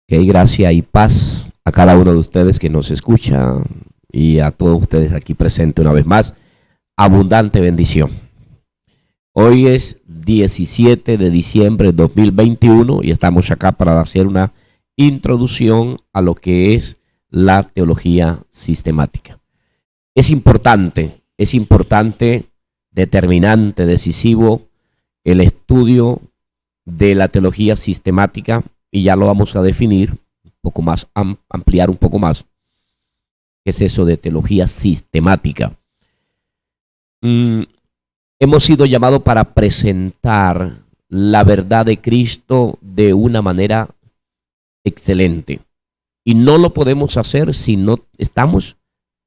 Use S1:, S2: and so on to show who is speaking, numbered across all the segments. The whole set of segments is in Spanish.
S1: Que hay gracia y paz a cada uno de ustedes que nos escucha y a todos ustedes aquí presentes una vez más. Abundante bendición. Hoy es 17 de diciembre de 2021 y estamos acá para hacer una introducción a lo que es la teología sistemática. Es importante, determinante, decisivo el estudio de la teología sistemática, y ya lo vamos a definir un poco más, ampliar un poco más. ¿Qué es eso de teología sistemática? Hemos sido llamados para presentar la verdad de Cristo de una manera excelente. Y no lo podemos hacer si no estamos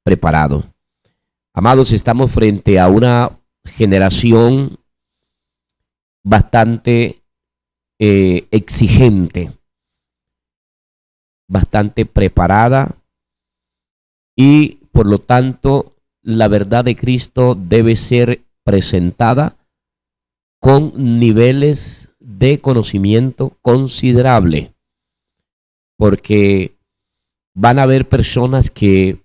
S1: preparados. Amados, estamos frente a una generación bastante exigente, bastante preparada, y por lo tanto la verdad de Cristo debe ser presentada con niveles de conocimiento considerable, porque van a haber personas que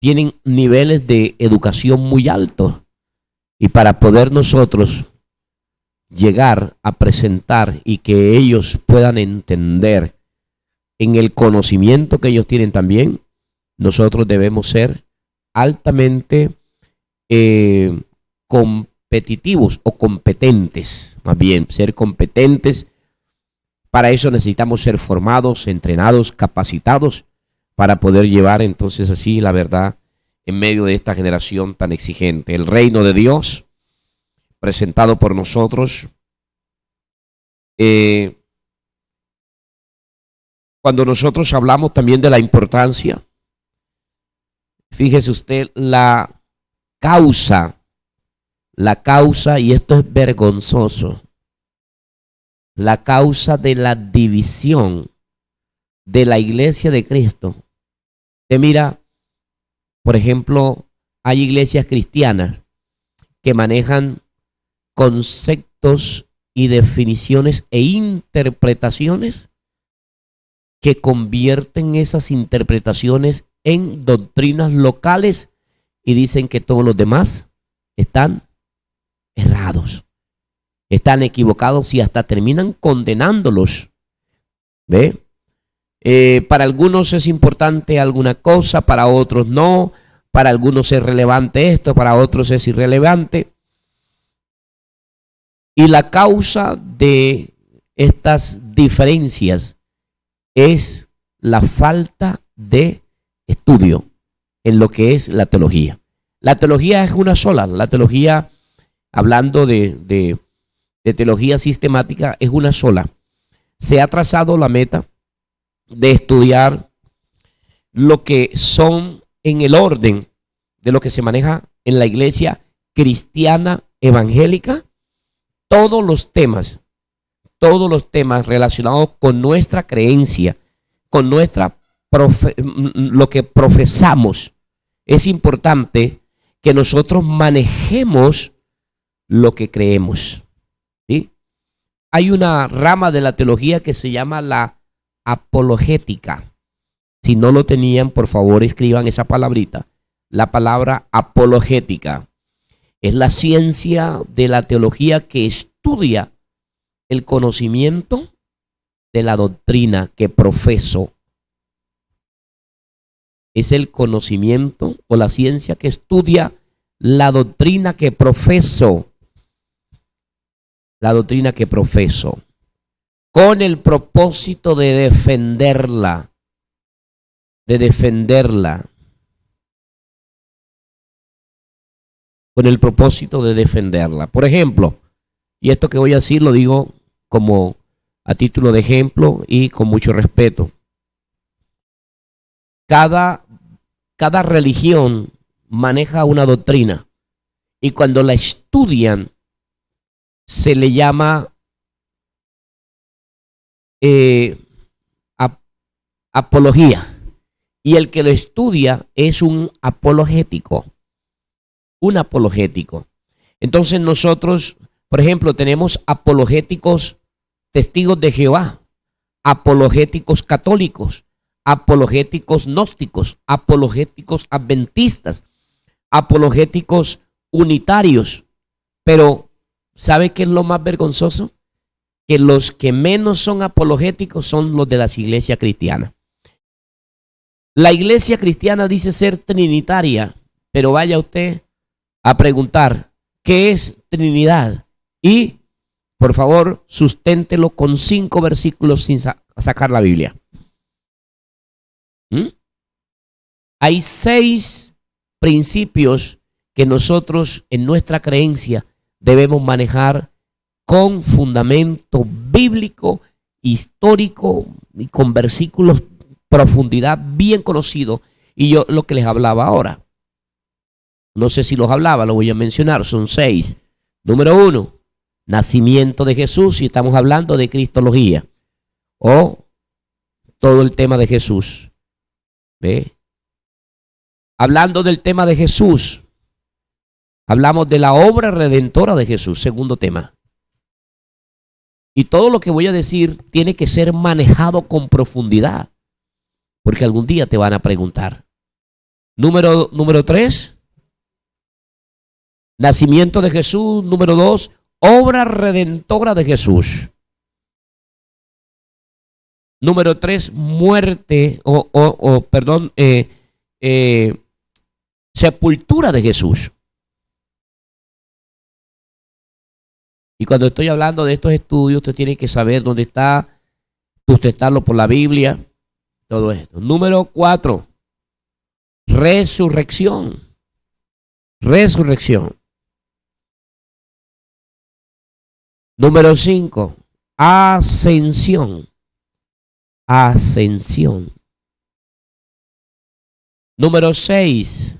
S1: tienen niveles de educación muy altos, y para poder nosotros llegar a presentar y que ellos puedan entender en el conocimiento que ellos tienen también, nosotros debemos ser altamente competitivos o competentes, más bien, ser competentes. Para eso necesitamos ser formados, entrenados, capacitados, para poder llevar entonces así la verdad en medio de esta generación tan exigente. El reino de Dios presentado por nosotros. Cuando nosotros hablamos también de la importancia, fíjese usted, la causa, y esto es vergonzoso, la causa de la división de la iglesia de Cristo. Usted mira, por ejemplo, hay iglesias cristianas que manejan conceptos y definiciones e interpretaciones que convierten esas interpretaciones en doctrinas locales y dicen que todos los demás están errados, están equivocados, y hasta terminan condenándolos. ¿Ve? Para algunos es importante alguna cosa, para otros no, para algunos es relevante esto, para otros es irrelevante. Y la causa de estas diferencias es la falta de estudio en lo que es la teología. La teología es una sola. La teología, hablando de teología sistemática, es una sola. Se ha trazado la meta de estudiar lo que son en el orden de lo que se maneja en la iglesia cristiana evangélica, todos los temas relacionados con nuestra creencia, con lo que profesamos. Es importante que nosotros manejemos lo que creemos, ¿sí? Hay una rama de la teología que se llama la apologética. Si no lo tenían, por favor escriban esa palabrita. La palabra apologética es la ciencia de la teología que estudia el conocimiento de la doctrina que profeso. Es el conocimiento o la ciencia que estudia la doctrina que profeso. La doctrina que profeso, con el propósito de defenderla. Con el propósito de defenderla. Por ejemplo, y esto que voy a decir lo digo como a título de ejemplo y con mucho respeto. Cada religión maneja una doctrina, y cuando la estudian se le llama apología, y el que lo estudia es un apologético. un apologético. Entonces nosotros, por ejemplo, tenemos apologéticos testigos de Jehová, apologéticos católicos, apologéticos gnósticos, apologéticos adventistas, apologéticos unitarios. Pero, ¿sabe qué es lo más vergonzoso? Que los que menos son apologéticos son los de las iglesias cristianas. La iglesia cristiana dice ser trinitaria, pero vaya usted a preguntar qué es Trinidad y, por favor, susténtelo con 5 versículos sin sacar la Biblia. Hay 6 principios que nosotros en nuestra creencia debemos manejar con fundamento bíblico, histórico y con versículos profundidad bien conocido. Y yo lo que les hablaba ahora, no sé si los hablaba, lo voy a mencionar, son 6. Número 1, nacimiento de Jesús, si estamos hablando de cristología o todo el tema de Jesús. ¿Ve? Hablando del tema de Jesús, hablamos de la obra redentora de Jesús, segundo tema. Y todo lo que voy a decir tiene que ser manejado con profundidad, porque algún día te van a preguntar. Número 3, nacimiento de Jesús. Número 2, obra redentora de Jesús. Número 3, muerte sepultura de Jesús. Y cuando estoy hablando de estos estudios, usted tiene que saber dónde está, sustentarlo por la Biblia, todo esto. Número 4, resurrección. Resurrección. Número 5, ascensión. Ascensión. Número 6,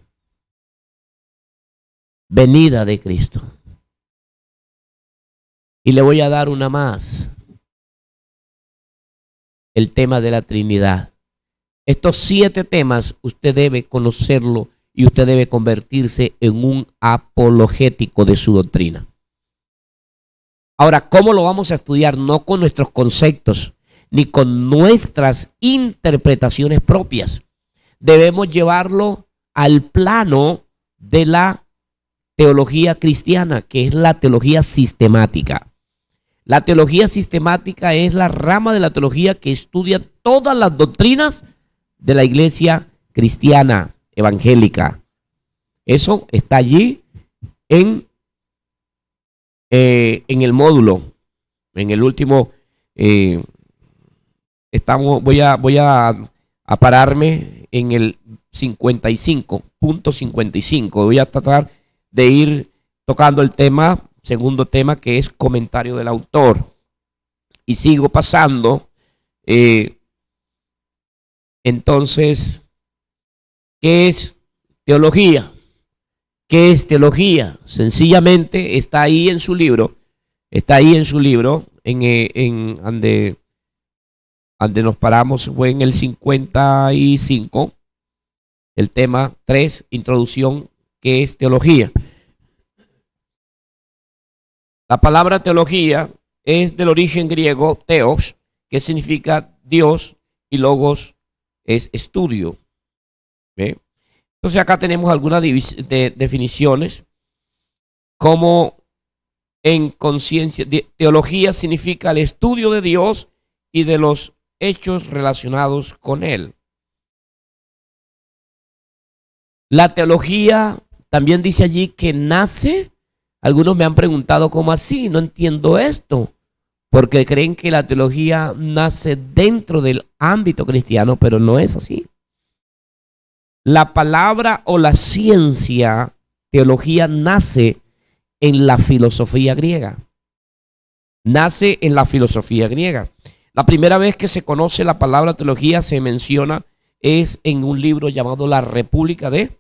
S1: venida de Cristo. Y le voy a dar una más. El tema de la Trinidad. Estos 7 temas usted debe conocerlo y usted debe convertirse en un apologético de su doctrina. Ahora, ¿cómo lo vamos a estudiar? No con nuestros conceptos ni con nuestras interpretaciones propias. Debemos llevarlo al plano de la teología cristiana, que es la teología sistemática. La teología sistemática es la rama de la teología que estudia todas las doctrinas de la iglesia cristiana evangélica. Eso está allí en el módulo, en el último. Voy a pararme en el 55.55. Voy a tratar de ir tocando el tema, segundo tema, que es comentario del autor. Y sigo pasando. Entonces, ¿qué es teología? ¿Qué es teología? Sencillamente está ahí en su libro. Está ahí en su libro, en donde nos paramos fue en el 55. El tema 3, introducción, ¿qué es teología? La palabra teología es del origen griego theos, que significa Dios, y logos es estudio. ¿Ve? Entonces acá tenemos algunas definiciones, como en conciencia. Teología significa el estudio de Dios y de los hechos relacionados con él. La teología también dice allí que nace. Algunos me han preguntado cómo así, no entiendo esto, porque creen que la teología nace dentro del ámbito cristiano, pero no es así. La palabra o la ciencia, teología, nace en la filosofía griega. Nace en la filosofía griega. La primera vez que se conoce la palabra teología, se menciona, es en un libro llamado La República de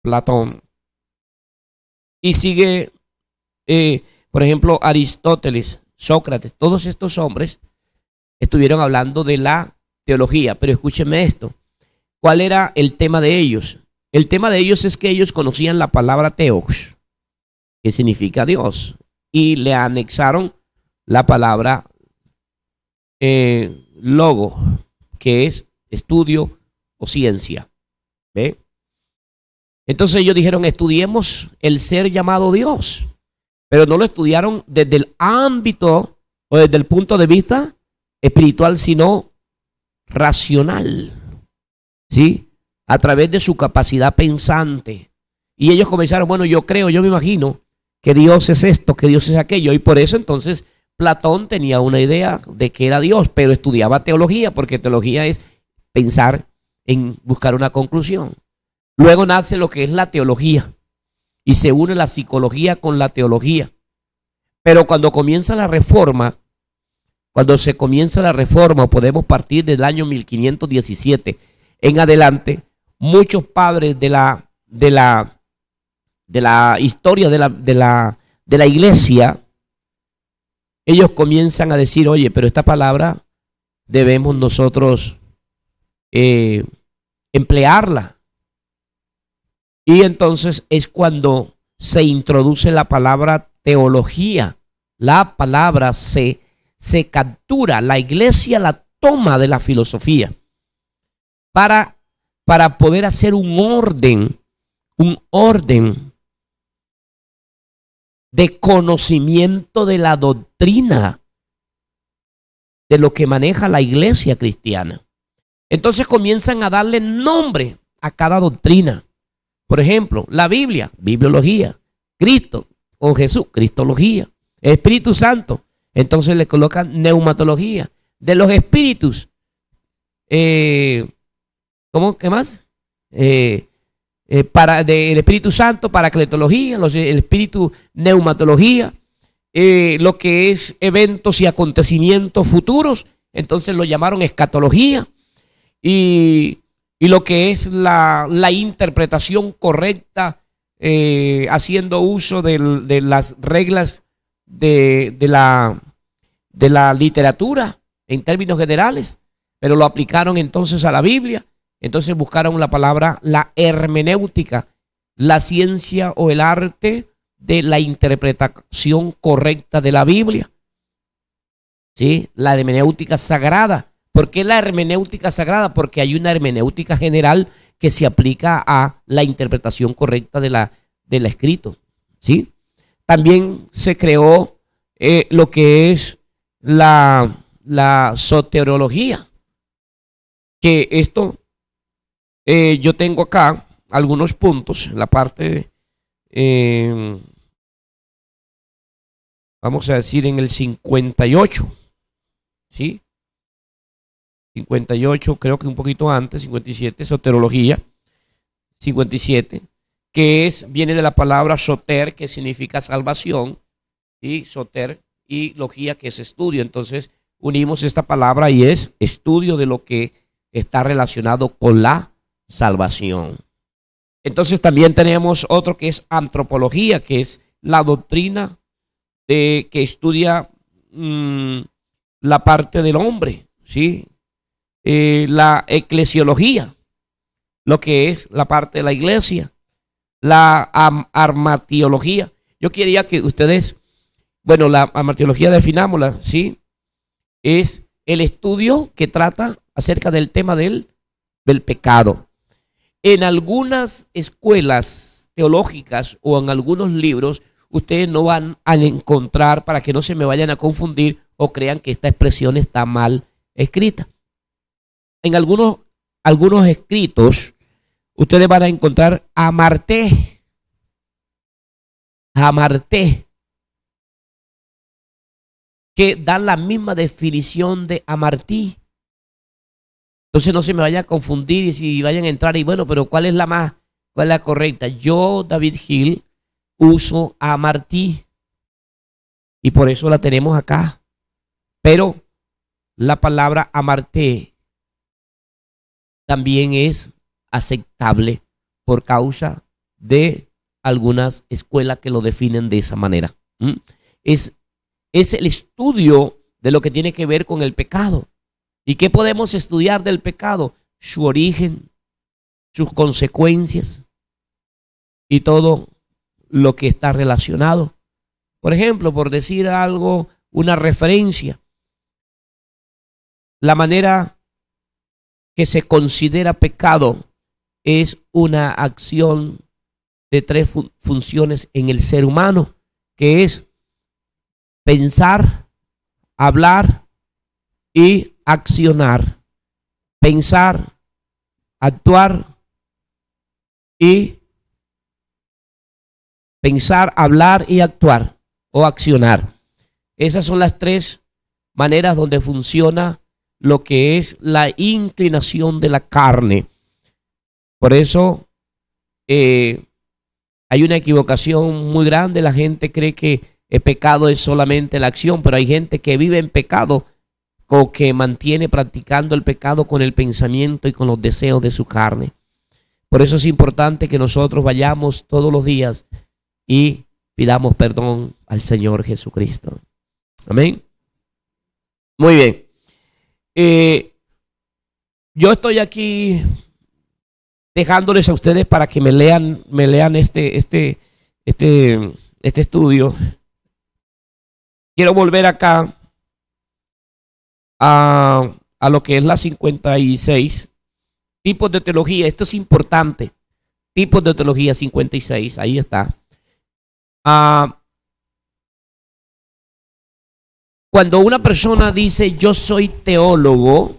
S1: Platón. Y sigue, por ejemplo, Aristóteles, Sócrates, todos estos hombres estuvieron hablando de la teología. Pero escúchenme esto. ¿Cuál era el tema de ellos? El tema de ellos es que ellos conocían la palabra teos, que significa Dios, y le anexaron la palabra logo, que es estudio o ciencia. ¿Ve? Entonces ellos dijeron, estudiemos el ser llamado Dios, pero no lo estudiaron desde el ámbito o desde el punto de vista espiritual, sino racional, ¿sí? A través de su capacidad pensante. Y ellos comenzaron, bueno, yo creo, yo me imagino que Dios es esto, que Dios es aquello, y por eso entonces Platón tenía una idea de que era Dios, pero estudiaba teología, porque teología es pensar en buscar una conclusión. Luego nace lo que es la teología y se une la psicología con la teología. Pero cuando comienza la reforma, podemos partir del año 1517 en adelante, muchos padres de la historia de la iglesia, ellos comienzan a decir, oye, pero esta palabra debemos nosotros emplearla. Y entonces es cuando se introduce la palabra teología. La palabra se captura, la iglesia la toma de la filosofía para poder hacer un orden de conocimiento de la doctrina, de lo que maneja la iglesia cristiana. Entonces comienzan a darle nombre a cada doctrina. Por ejemplo, la Biblia, bibliología; Cristo o Jesús, cristología; Espíritu Santo, entonces le colocan neumatología. De los espíritus, ¿cómo? ¿Qué más? Del Espíritu Santo, paracletología; el Espíritu, neumatología. Lo que es eventos y acontecimientos futuros, entonces lo llamaron escatología. Y lo que es la interpretación correcta, haciendo uso de las reglas de la literatura en términos generales, pero lo aplicaron entonces a la Biblia. Entonces buscaron la palabra, la hermenéutica, la ciencia o el arte de la interpretación correcta de la Biblia. ¿Sí? La hermenéutica sagrada. ¿Por qué la hermenéutica sagrada? Porque hay una hermenéutica general que se aplica a la interpretación correcta de la escrito. ¿Sí? También se creó lo que es la soteriología, que esto yo tengo acá algunos puntos en la parte vamos a decir en el 58, ¿sí? 58, creo que un poquito antes, 57, soterología, 57, que viene de la palabra soter, que significa salvación, y soter, y logía, que es estudio. Entonces unimos esta palabra y es estudio de lo que está relacionado con la salvación. Entonces también tenemos otro que es antropología, que es la doctrina que estudia la parte del hombre, ¿sí? La eclesiología, lo que es la parte de la iglesia, la armatiología. Yo quería que ustedes, bueno, la armatiología, definámosla, ¿sí? Es el estudio que trata acerca del tema del pecado. En algunas escuelas teológicas o en algunos libros, ustedes no van a encontrar, para que no se me vayan a confundir o crean que esta expresión está mal escrita. En algunos escritos, ustedes van a encontrar amarté, que dan la misma definición de amartí. Entonces no se me vaya a confundir y si vayan a entrar y bueno, pero ¿cuál es la correcta? Yo, David Gil, uso amartí y por eso la tenemos acá. Pero la palabra amarté también es aceptable por causa de algunas escuelas que lo definen de esa manera. Es el estudio de lo que tiene que ver con el pecado. ¿Y qué podemos estudiar del pecado? Su origen, sus consecuencias y todo lo que está relacionado. Por ejemplo, por decir algo, una referencia, la manera que se considera pecado es una acción de tres funciones en el ser humano, que es pensar, hablar y accionar. Pensar, actuar y pensar, hablar y actuar o accionar. Esas son las tres maneras donde funciona lo que es la inclinación de la carne. Por eso hay una equivocación muy grande. La gente cree que el pecado es solamente la acción, pero hay gente que vive en pecado o que mantiene practicando el pecado con el pensamiento y con los deseos de su carne. Por eso es importante que nosotros vayamos todos los días y pidamos perdón al Señor Jesucristo. Amén. Muy bien. Yo estoy aquí dejándoles a ustedes para que me lean este estudio. Quiero volver acá a lo que es la 56 tipos de teología. Esto es importante. Tipos de teología 56, ahí está. Cuando una persona dice yo soy teólogo,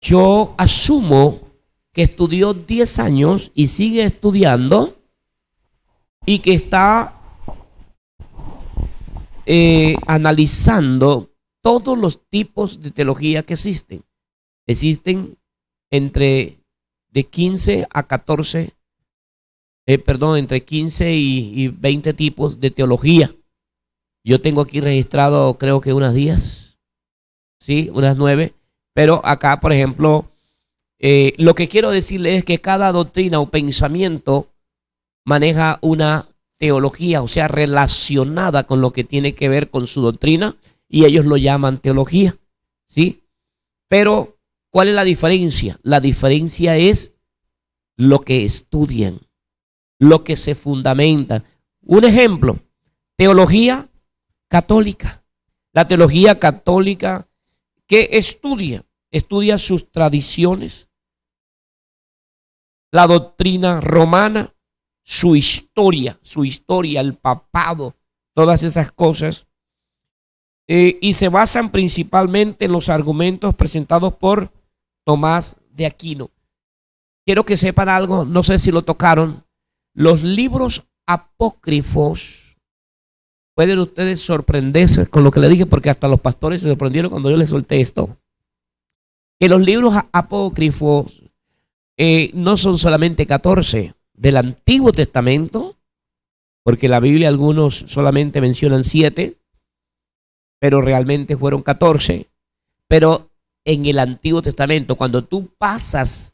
S1: yo asumo que estudió 10 años y sigue estudiando y que está analizando todos los tipos de teología que existen. Existen entre 15 a 14, entre 15 y 20 tipos de teología. Yo tengo aquí registrado creo que unas 10, sí, unas 9. Pero acá, por ejemplo, lo que quiero decirles es que cada doctrina o pensamiento maneja una teología, o sea, relacionada con lo que tiene que ver con su doctrina, y ellos lo llaman teología, ¿sí? Pero, ¿cuál es la diferencia? La diferencia es lo que estudian, lo que se fundamenta. Un ejemplo, teología católica. La teología católica, ¿qué estudia? Estudia sus tradiciones, la doctrina romana, su historia, el papado, todas esas cosas. Y se basan principalmente en los argumentos presentados por Tomás de Aquino. Quiero que sepan algo, no sé si lo tocaron. Los libros apócrifos, pueden ustedes sorprenderse con lo que le dije, porque hasta los pastores se sorprendieron cuando yo les solté esto. Que los libros apócrifos no son solamente 14 del Antiguo Testamento, porque la Biblia algunos solamente mencionan 7, pero realmente fueron 14. Pero en el Antiguo Testamento, cuando tú pasas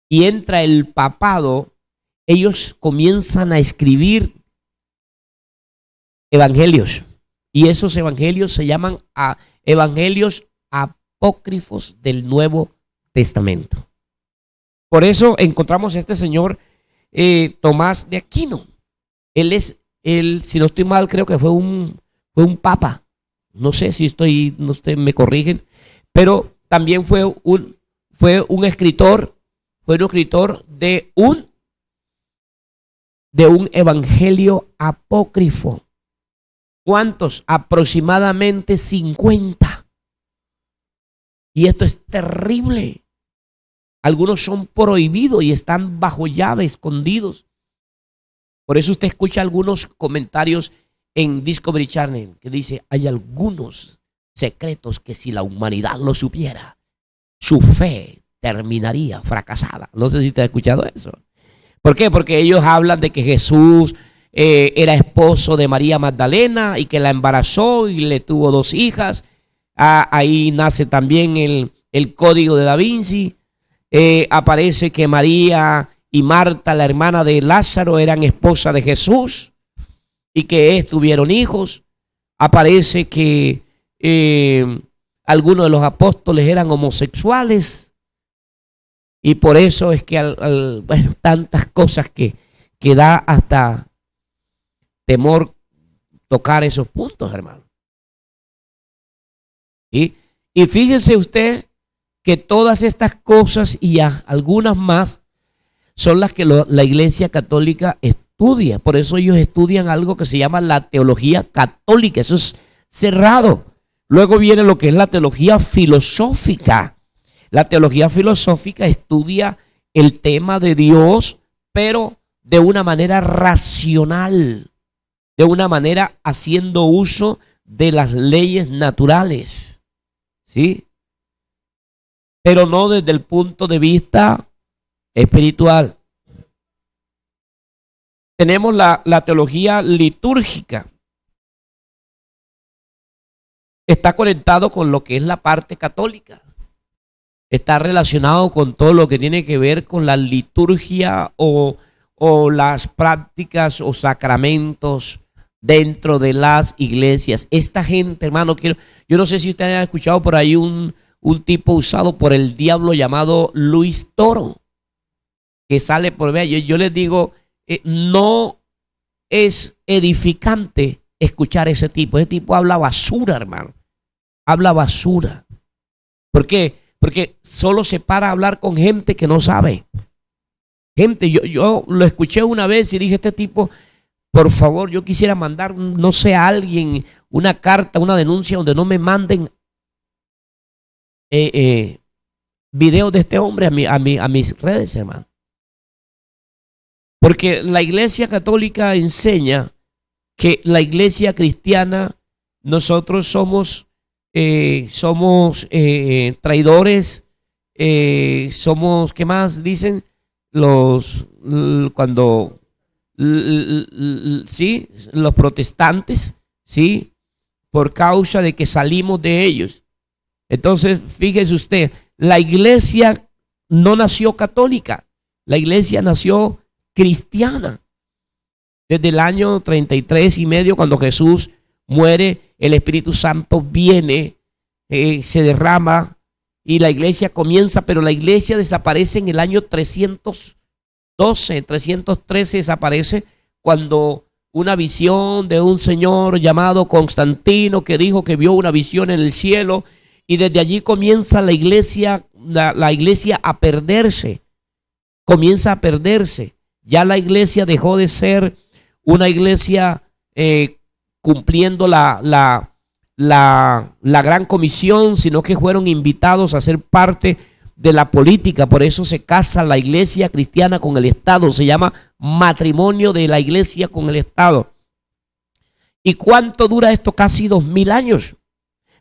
S1: y entra el papado, ellos comienzan a escribir evangelios, y esos evangelios se llaman evangelios apócrifos del Nuevo Testamento. Por eso encontramos a este señor Tomás de Aquino. Él, si no estoy mal, creo que fue un papa. No sé si me corrigen, pero también fue un escritor, de un evangelio apócrifo. ¿Cuántos? Aproximadamente 50. Y esto es terrible. Algunos son prohibidos y están bajo llave, escondidos. Por eso usted escucha algunos comentarios en Discovery Channel que dice, hay algunos secretos que si la humanidad lo supiera, su fe terminaría fracasada. No sé si te has escuchado eso. ¿Por qué? Porque ellos hablan de que Jesús era esposo de María Magdalena y que la embarazó y le tuvo 2 hijas. Ahí nace también el código de Da Vinci. Aparece que María y Marta, la hermana de Lázaro, eran esposas de Jesús y que tuvieron hijos. Aparece que algunos de los apóstoles eran homosexuales, y por eso es que bueno, tantas cosas que da hasta temor tocar esos puntos, hermano. Y fíjese usted que todas estas cosas y algunas más son las que la Iglesia Católica estudia. Por eso ellos estudian algo que se llama la teología católica. Eso es cerrado. Luego viene lo que es la teología filosófica. La teología filosófica estudia el tema de Dios, pero de una manera racional, de una manera haciendo uso de las leyes naturales, ¿sí? Pero no desde el punto de vista espiritual. Tenemos la teología litúrgica. Está conectado con lo que es la parte católica. Está relacionado con todo lo que tiene que ver con la liturgia o las prácticas o sacramentos dentro de las iglesias. Esta gente, hermano, yo no sé si ustedes han escuchado por ahí un tipo usado por el diablo llamado Luis Toro, que sale por ver. Yo les digo, no es edificante escuchar ese tipo. Ese tipo habla basura, hermano. Habla basura. ¿Por qué? Porque solo se para a hablar con gente que no sabe. Gente, yo lo escuché una vez y dije, este tipo, por favor, yo quisiera mandar, no sé, a alguien una carta, una denuncia donde no me manden videos de este hombre a mis redes, hermano. Porque la Iglesia Católica enseña que la Iglesia cristiana, nosotros somos traidores, somos, ¿qué más dicen? Sí, los protestantes, sí, por causa de que salimos de ellos. Entonces, fíjese usted, la iglesia no nació católica, la iglesia nació cristiana. Desde el año 33 y medio, cuando Jesús muere, el Espíritu Santo viene, se derrama y la iglesia comienza, pero la iglesia desaparece en el año 312, 313 desaparece cuando una visión de un señor llamado Constantino que dijo que vio una visión en el cielo, y desde allí comienza la iglesia a perderse, comienza a perderse. Ya la iglesia dejó de ser una iglesia cumpliendo la gran comisión, sino que fueron invitados a ser parte de la política. Por eso se casa la iglesia cristiana con el Estado, se llama matrimonio de la iglesia con el Estado. ¿Y cuánto dura esto? Casi 2000 años.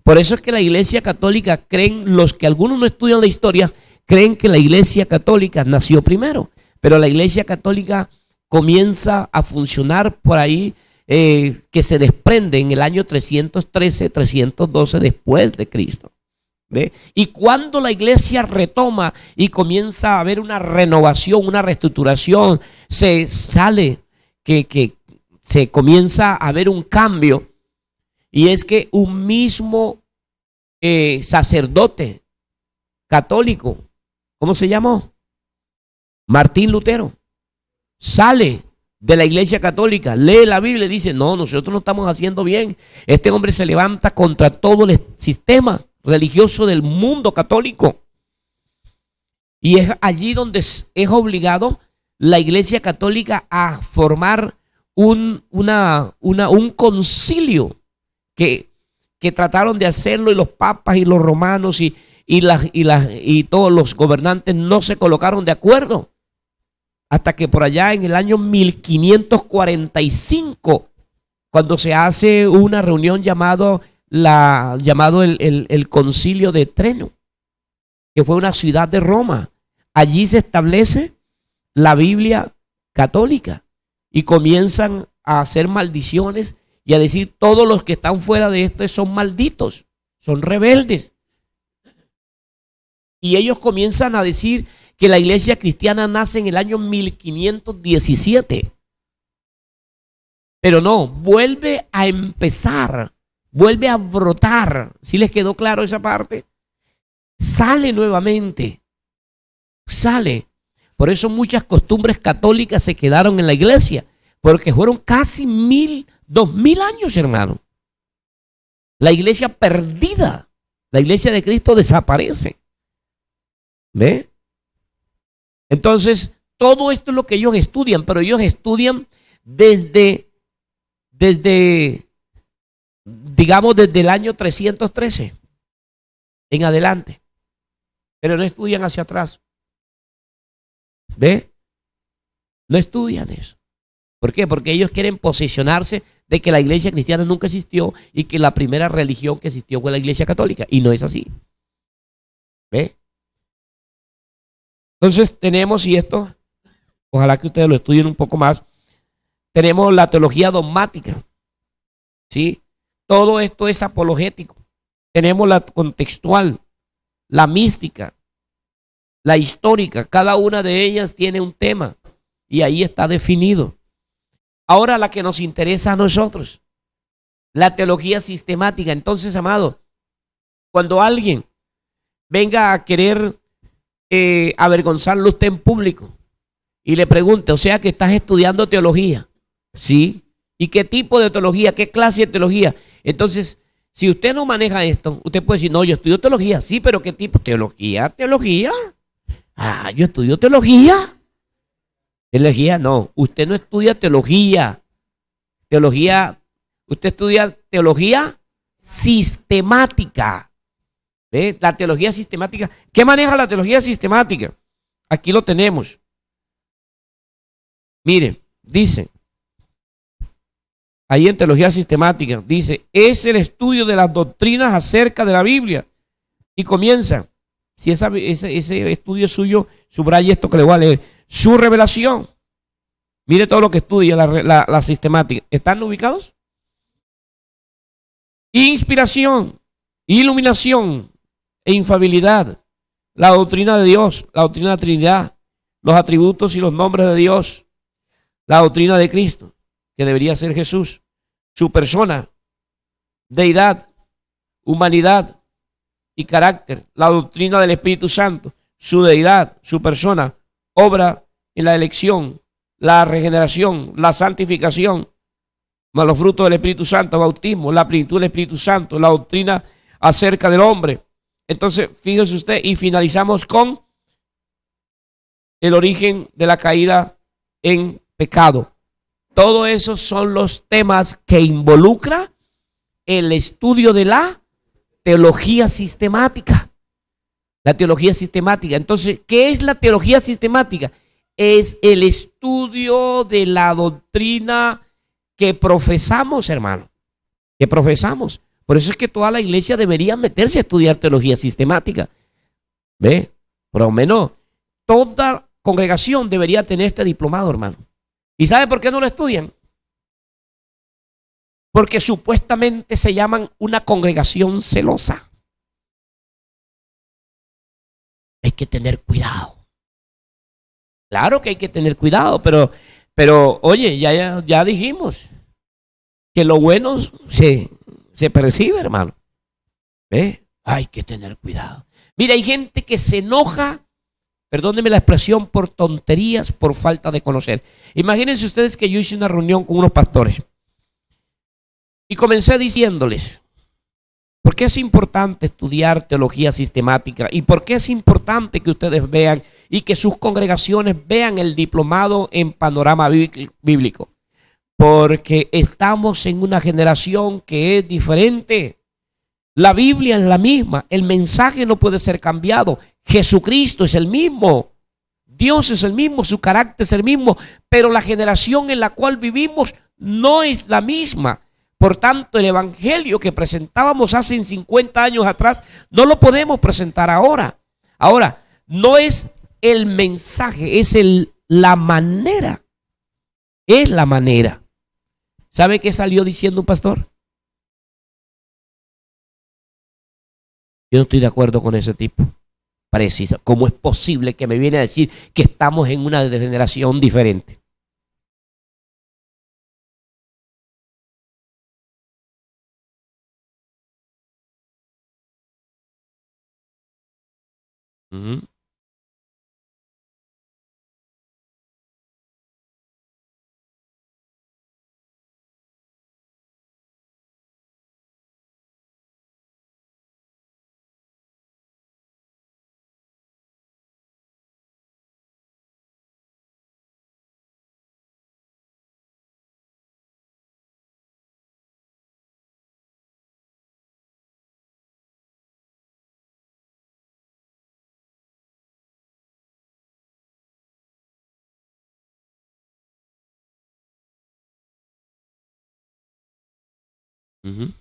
S1: Por eso es que la iglesia católica creen, los que algunos no estudian la historia, creen que la iglesia católica nació primero, pero la iglesia católica comienza a funcionar por ahí, que se desprende en el año 313, 312 después de Cristo. ¿Ve? Y cuando la iglesia retoma y comienza a haber una renovación, una reestructuración, se comienza a haber un cambio, y es que un mismo sacerdote católico, ¿cómo se llamó? Martín Lutero, sale de la iglesia católica, lee la Biblia y dice, no, nosotros no estamos haciendo bien. Este hombre se levanta contra todo el sistema religioso del mundo católico. Y es allí donde es obligado la iglesia católica a formar un concilio que trataron de hacerlo, y los papas y los romanos y todos los gobernantes no se colocaron de acuerdo. Hasta que por allá en el año 1545, cuando se hace una reunión llamado el Concilio de Trento, que fue una ciudad de Roma. Allí se establece la Biblia católica y comienzan a hacer maldiciones y a decir, todos los que están fuera de esto son malditos, son rebeldes. Y ellos comienzan a decir que la iglesia cristiana nace en el año 1517. Pero no, vuelve a empezar vuelve a brotar. ¿Sí les quedó claro esa parte? Sale nuevamente, sale. Por eso muchas costumbres católicas se quedaron en la iglesia, porque fueron casi 2000 años, hermano. La iglesia perdida, la iglesia de Cristo desaparece. ¿Ve? Entonces, todo esto es lo que ellos estudian, pero ellos estudian desde digamos, desde el año 313 en adelante, pero no estudian hacia atrás. ¿Ve? No estudian eso. ¿Por qué? Porque ellos quieren posicionarse de que la iglesia cristiana nunca existió y que la primera religión que existió fue la iglesia católica, y no es así. ¿Ve? Entonces tenemos, y esto, ojalá que ustedes lo estudien un poco más, tenemos la teología dogmática, ¿sí? Todo esto es apologético. Tenemos la contextual, la mística, la histórica. Cada una de ellas tiene un tema y ahí está definido. Ahora la que nos interesa a nosotros, la teología sistemática. Entonces, amado, cuando alguien venga a querer avergonzarlo usted en público y le pregunte, o sea que estás estudiando teología, ¿sí? ¿Y qué tipo de teología? ¿Qué clase de teología? Entonces, si usted no maneja esto, usted puede decir, no, yo estudio teología. Sí, pero ¿qué tipo? ¿Teología? ¿Teología? Ah, yo estudio teología. Teología, no. Usted no estudia teología. Teología, usted estudia teología sistemática. ¿Ve? La teología sistemática. ¿Qué maneja la teología sistemática? Aquí lo tenemos. Mire, dice, ahí en teología sistemática, dice, es el estudio de las doctrinas acerca de la Biblia. Y comienza, si ese estudio es suyo, subraya esto que le voy a leer. Su revelación. Mire todo lo que estudia la sistemática. ¿Están ubicados? Inspiración, iluminación e infalibilidad. La doctrina de Dios, la doctrina de la Trinidad, los atributos y los nombres de Dios. La doctrina de Cristo, que debería ser Jesús. Su persona, deidad, humanidad y carácter. La doctrina del Espíritu Santo, su deidad, su persona, obra en la elección, la regeneración, la santificación, los frutos del Espíritu Santo, bautismo, la plenitud del Espíritu Santo, la doctrina acerca del hombre. Entonces, fíjese usted, y finalizamos con el origen de la caída en pecado. Todos esos son los temas que involucra el estudio de la teología sistemática. La teología sistemática. Entonces, ¿qué es la teología sistemática? Es el estudio de la doctrina que profesamos, hermano. Que profesamos. Por eso es que toda la iglesia debería meterse a estudiar teología sistemática. ¿Ve? Por lo menos toda congregación debería tener este diplomado, hermano. ¿Y sabe por qué no lo estudian? Porque supuestamente se llaman una congregación celosa. Hay que tener cuidado. Claro que hay que tener cuidado, pero oye, ya dijimos que lo bueno se percibe, hermano. ¿Ve? Hay que tener cuidado. Mira, hay gente que se enoja, perdónenme la expresión, por tonterías, por falta de conocer. Imagínense ustedes que yo hice una reunión con unos pastores y comencé diciéndoles, ¿por qué es importante estudiar teología sistemática? ¿Y por qué es importante que ustedes vean y que sus congregaciones vean el diplomado en panorama bíblico? Porque estamos en una generación que es diferente. La Biblia es la misma, el mensaje no puede ser cambiado. Jesucristo es el mismo, Dios es el mismo, su carácter es el mismo, pero la generación en la cual vivimos no es la misma. Por tanto, el evangelio que presentábamos hace 50 años atrás no lo podemos presentar ahora. Ahora, no es el mensaje, es la manera. Es la manera. ¿Sabe qué salió diciendo un pastor? Yo no estoy de acuerdo con ese tipo. Precisa. ¿Cómo es posible que me viene a decir que estamos en una generación diferente? Ujú. Ujú.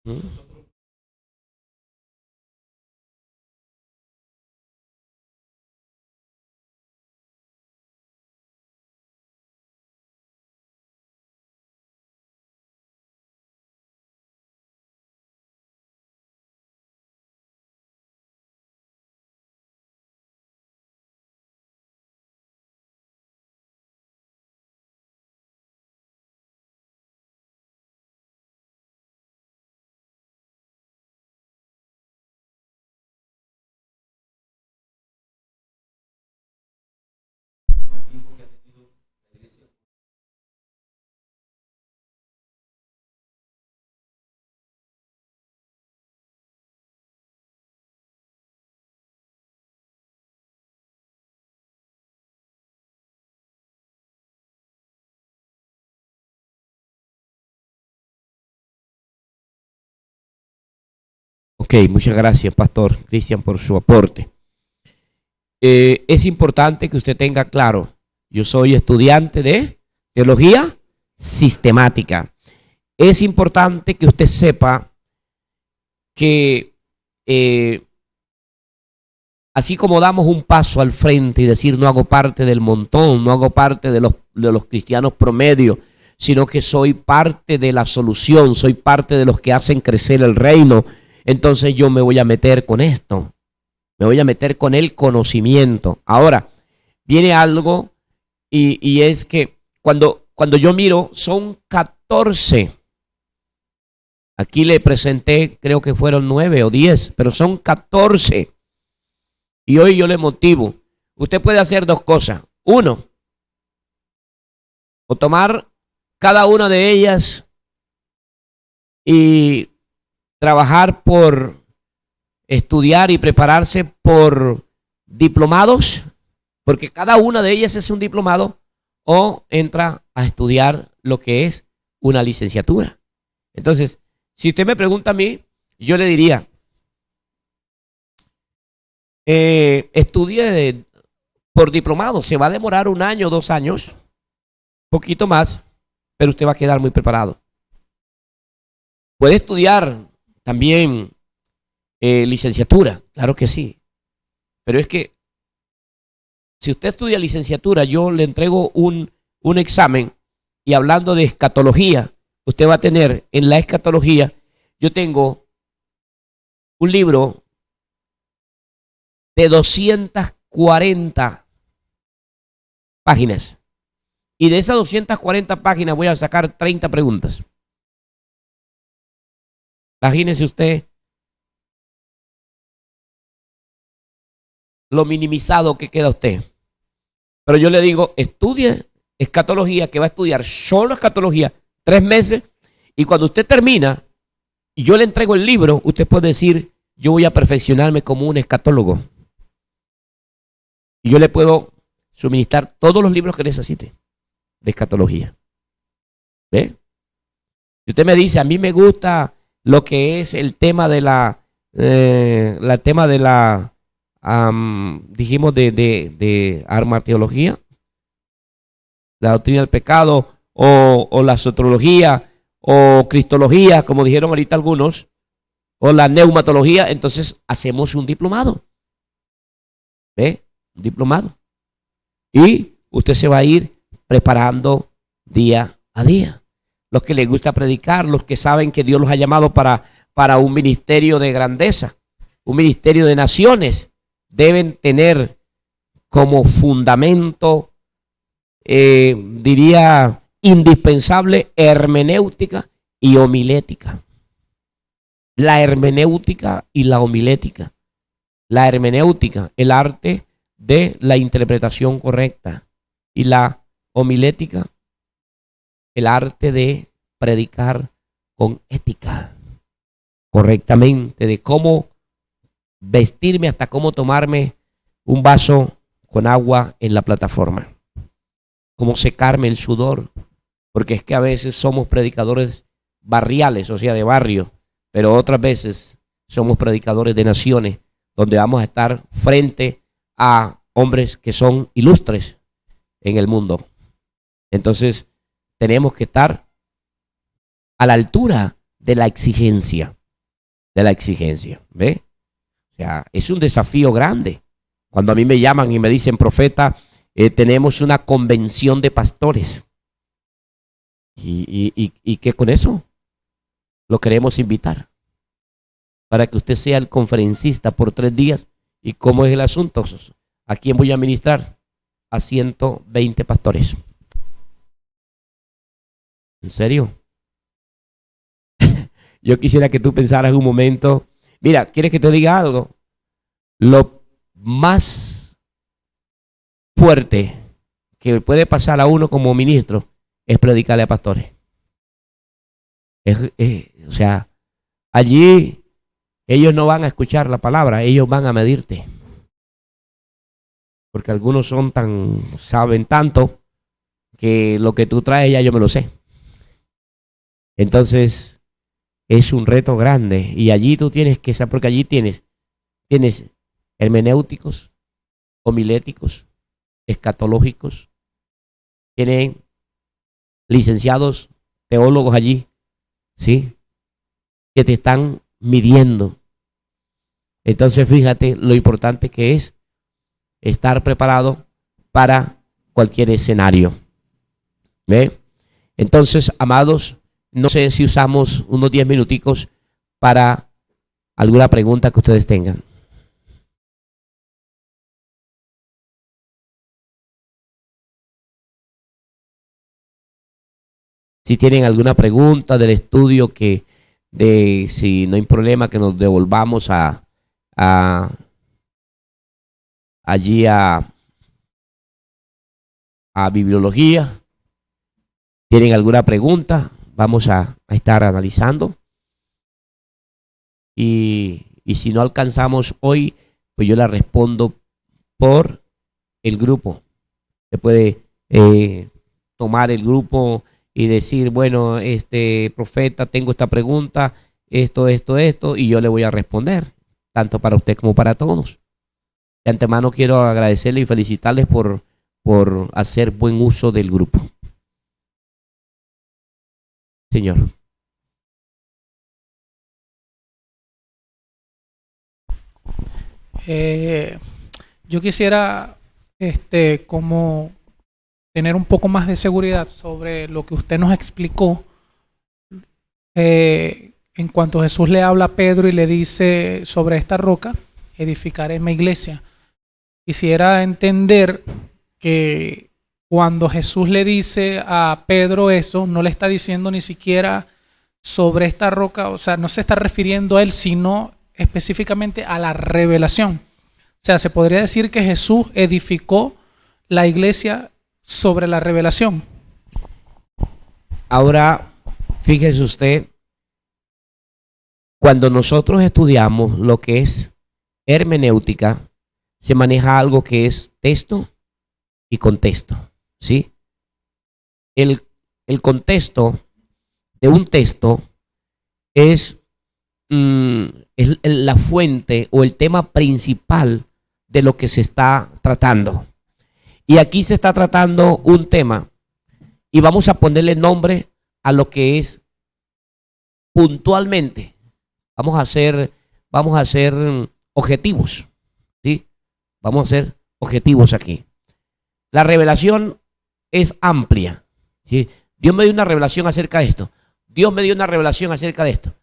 S1: Ujú. Ok, muchas gracias, Pastor Cristian, por su aporte. Es importante que usted tenga claro, yo soy estudiante de teología sistemática. Es importante que usted sepa que eh, así como damos un paso al frente y decir no hago parte del montón, no hago parte de los cristianos promedio, sino que soy parte de la solución, soy parte de los que hacen crecer el reino, entonces yo me voy a meter con esto, me voy a meter con el conocimiento. Ahora, viene algo y es que cuando yo miro, son 14. Aquí le presenté, creo que fueron 9 o 10, pero son 14. Y hoy yo le motivo. Usted puede hacer dos cosas. Uno, o tomar cada una de ellas y trabajar por estudiar y prepararse por diplomados, porque cada una de ellas es un diplomado, o entra a estudiar lo que es una licenciatura. Entonces, si usted me pregunta a mí, yo le diría, estudie por diplomado, se va a demorar 1 año, 2 años, poquito más, pero usted va a quedar muy preparado. Puede estudiar también licenciatura, claro que sí, pero es que si usted estudia licenciatura, yo le entrego un examen y hablando de escatología, usted va a tener en la escatología, yo tengo un libro de 240 páginas y de esas 240 páginas voy a sacar 30 preguntas. Imagínese usted lo minimizado que queda usted. Pero yo le digo, estudie escatología, que va a estudiar solo escatología 3 meses, y cuando usted termina y yo le entrego el libro, usted puede decir, yo voy a perfeccionarme como un escatólogo. Y yo le puedo suministrar todos los libros que necesite de escatología. ¿Ve? Si usted me dice, a mí me gusta lo que es el tema de la tema de la, dijimos, de armateología, la doctrina del pecado, o la soterología, o cristología, como dijeron ahorita algunos, o la neumatología, entonces hacemos un diplomado. ¿Ve? Un diplomado. Y usted se va a ir preparando día a día. Los que les gusta predicar, los que saben que Dios los ha llamado para un ministerio de grandeza, un ministerio de naciones, deben tener como fundamento, diría, indispensable, hermenéutica y homilética. La hermenéutica y la homilética. La hermenéutica, el arte de la interpretación correcta, y la homilética, el arte de predicar con ética, correctamente, de cómo vestirme hasta cómo tomarme un vaso con agua en la plataforma, cómo secarme el sudor, porque es que a veces somos predicadores barriales, o sea, de barrio, pero otras veces somos predicadores de naciones, donde vamos a estar frente a hombres que son ilustres en el mundo. Entonces, tenemos que estar a la altura de la exigencia, ¿ve? O sea, es un desafío grande. Cuando a mí me llaman y me dicen, profeta, tenemos una convención de pastores. ¿Y qué con eso? Lo queremos invitar para que usted sea el conferencista por 3 días. ¿Y cómo es el asunto? ¿A quién voy a ministrar? A 120 pastores. ¿En serio? Yo quisiera que tú pensaras un momento. Mira, ¿quieres que te diga algo? Lo más fuerte que puede pasar a uno como ministro es predicarle a pastores. O sea, allí ellos no van a escuchar la palabra, ellos van a medirte. Porque algunos saben tanto que lo que tú traes ya yo me lo sé. Entonces, es un reto grande. Y allí tú tienes que saber, porque allí tienes hermenéuticos, homiléticos, escatológicos, tienen licenciados, teólogos allí, ¿sí? Que te están midiendo. Entonces, fíjate lo importante que es estar preparado para cualquier escenario. ¿Ve? Entonces, amados, no sé si usamos unos 10 minuticos para alguna pregunta que ustedes tengan. Si tienen alguna pregunta del estudio, si no hay problema, que nos devolvamos allí a bibliología. ¿Tienen alguna pregunta? Vamos a estar analizando. Y si no alcanzamos hoy, pues yo la respondo por el grupo. Se puede tomar el grupo y decir, bueno, profeta, tengo esta pregunta, esto, y yo le voy a responder, tanto para usted como para todos. De antemano quiero agradecerle y felicitarles por hacer buen uso del grupo. Señor.
S2: Yo quisiera como tener un poco más de seguridad sobre lo que usted nos explicó en cuanto Jesús le habla a Pedro y le dice, sobre esta roca edificaré mi iglesia. Quisiera entender que cuando Jesús le dice a Pedro eso, no le está diciendo ni siquiera sobre esta roca, o sea, no se está refiriendo a él, sino específicamente a la revelación. O sea, se podría decir que Jesús edificó la iglesia sobre la revelación.
S1: Ahora, fíjese usted, cuando nosotros estudiamos lo que es hermenéutica, se maneja algo que es texto y contexto, ¿sí? El contexto de un texto es la fuente o el tema principal de lo que se está tratando. Y aquí se está tratando un tema y vamos a ponerle nombre a lo que es puntualmente vamos a ser objetivos, ¿sí? Vamos a ser objetivos aquí. La revelación es amplia, ¿sí? Dios me dio una revelación acerca de esto. Dios me dio una revelación acerca de esto.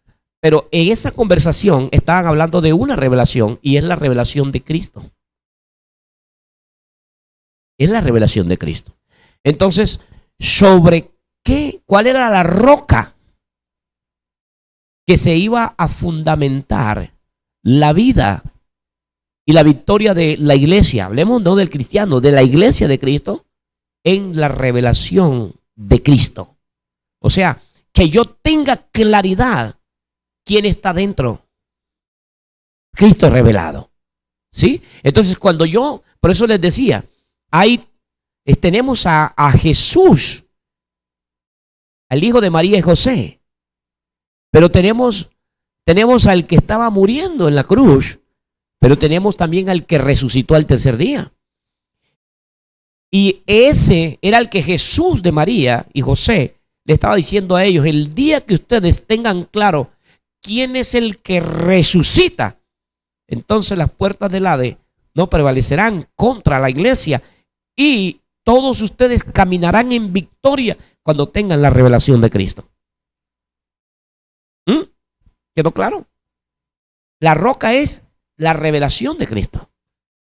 S1: Pero en esa conversación estaban hablando de una revelación y es la revelación de Cristo. Es la revelación de Cristo. Entonces, ¿sobre qué? ¿Cuál era la roca que se iba a fundamentar la vida y la victoria de la iglesia? Hablemos no del cristiano, de la iglesia de Cristo, en la revelación de Cristo. O sea, que yo tenga claridad quién está dentro. Cristo revelado. ¿Sí? Entonces, cuando yo, por eso les decía, tenemos a Jesús, al hijo de María y José, pero tenemos al que estaba muriendo en la cruz, pero tenemos también al que resucitó al tercer día. Y ese era el que Jesús de María y José le estaba diciendo a ellos: el día que ustedes tengan claro quién es el que resucita, entonces las puertas del Hades no prevalecerán contra la iglesia y todos ustedes caminarán en victoria cuando tengan la revelación de Cristo. ¿Quedó claro? La roca es la revelación de Cristo.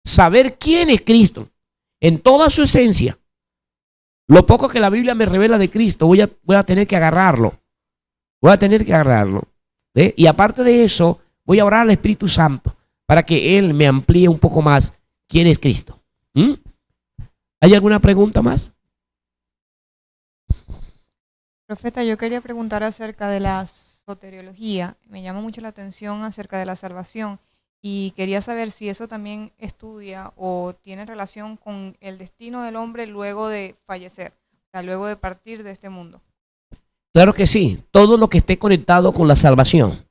S1: Saber quién es Cristo en toda su esencia. Lo poco que la Biblia me revela de Cristo, voy a tener que agarrarlo. Voy a tener que agarrarlo. ¿Ve? Y aparte de eso, voy a orar al Espíritu Santo para que Él me amplíe un poco más quién es Cristo. ¿Hay alguna pregunta más?
S3: Profeta, yo quería preguntar acerca de la soteriología. Me llama mucho la atención acerca de la salvación y quería saber si eso también estudia o tiene relación con el destino del hombre luego de fallecer, o sea, luego de partir de este mundo.
S1: Claro que sí. Todo lo que esté conectado con la salvación.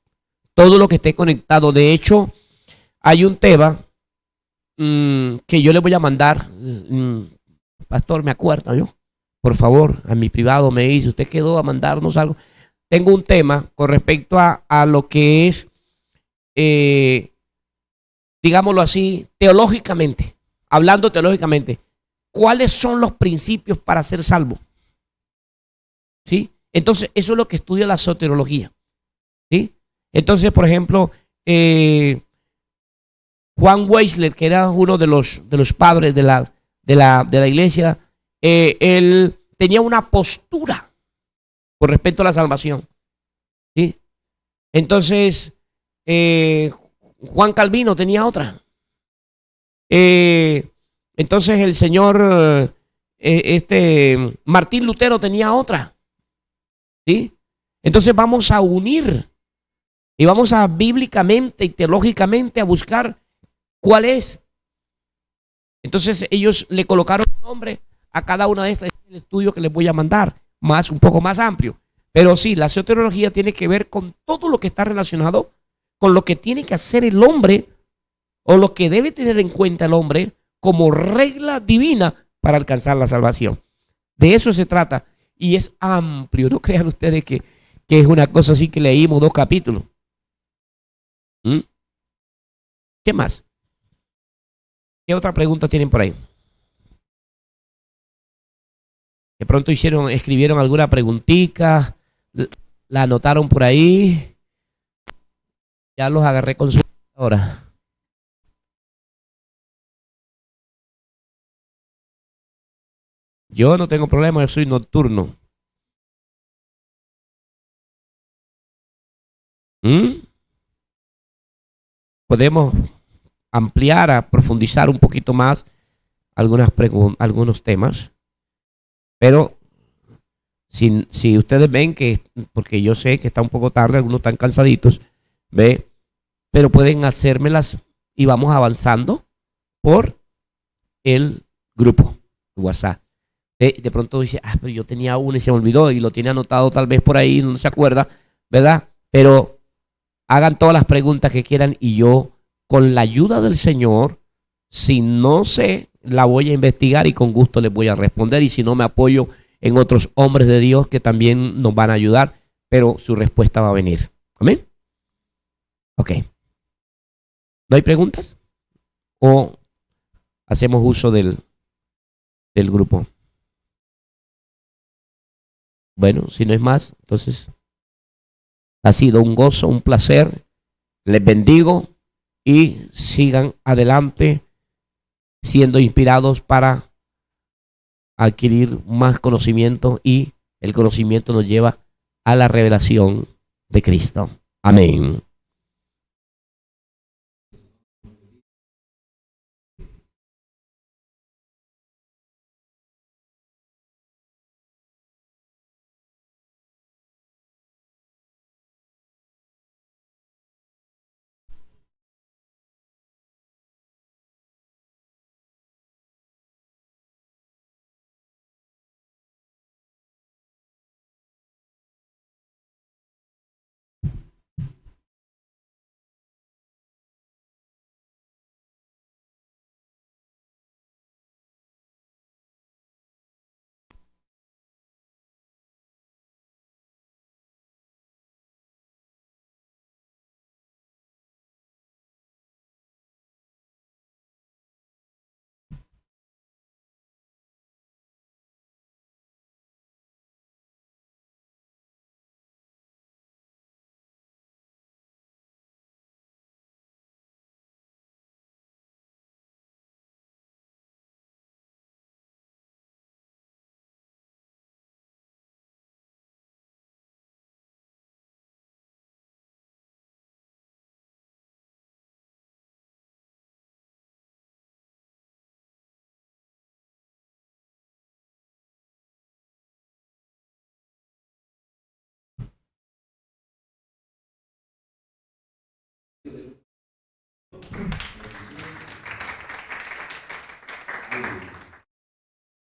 S1: Todo lo que esté conectado. De hecho, hay un tema que yo le voy a mandar. Pastor, me acuerdo yo. Por favor, a mi privado me dice, usted quedó a mandarnos algo. Tengo un tema con respecto a lo que es, digámoslo así, teológicamente, hablando teológicamente, ¿cuáles son los principios para ser salvo? ¿Sí? Entonces, eso es lo que estudia la soteriología. ¿Sí? Entonces, por ejemplo, Juan Weisler, que era uno de los padres de la iglesia, él tenía una postura con respecto a la salvación. ¿Sí? Entonces, Juan Calvino tenía otra. Entonces, el señor Martín Lutero tenía otra. ¿Sí? Entonces, vamos a unir y vamos a bíblicamente y teológicamente a buscar cuál es. Entonces, ellos le colocaron un nombre a cada una de estas. El estudio que les voy a mandar, un poco más amplio. Pero sí, la soteriología tiene que ver con todo lo que está relacionado con lo que tiene que hacer el hombre o lo que debe tener en cuenta el hombre como regla divina para alcanzar la salvación. De eso se trata y es amplio. No crean ustedes que es una cosa así que leímos 2 capítulos. ¿Qué más? ¿Qué otra pregunta tienen por ahí? De pronto escribieron alguna preguntita, la anotaron por ahí. Ya los agarré con su hora. Yo no tengo problema, yo soy nocturno. Podemos ampliar, a profundizar un poquito más algunos temas. Pero si ustedes ven que, porque yo sé que está un poco tarde, algunos están cansaditos, ve, pero pueden hacérmelas y vamos avanzando por el grupo WhatsApp. De pronto dice, pero yo tenía uno y se me olvidó y lo tiene anotado tal vez por ahí, no se acuerda, ¿verdad? Pero hagan todas las preguntas que quieran y yo, con la ayuda del Señor, si no sé, la voy a investigar y con gusto les voy a responder. Y si no, me apoyo en otros hombres de Dios que también nos van a ayudar, pero su respuesta va a venir. Amén. Ok. ¿No hay preguntas? ¿O hacemos uso del grupo? Bueno, si no es más, entonces ha sido un gozo, un placer. Les bendigo y sigan adelante siendo inspirados para adquirir más conocimiento, y el conocimiento nos lleva a la revelación de Cristo. Amén.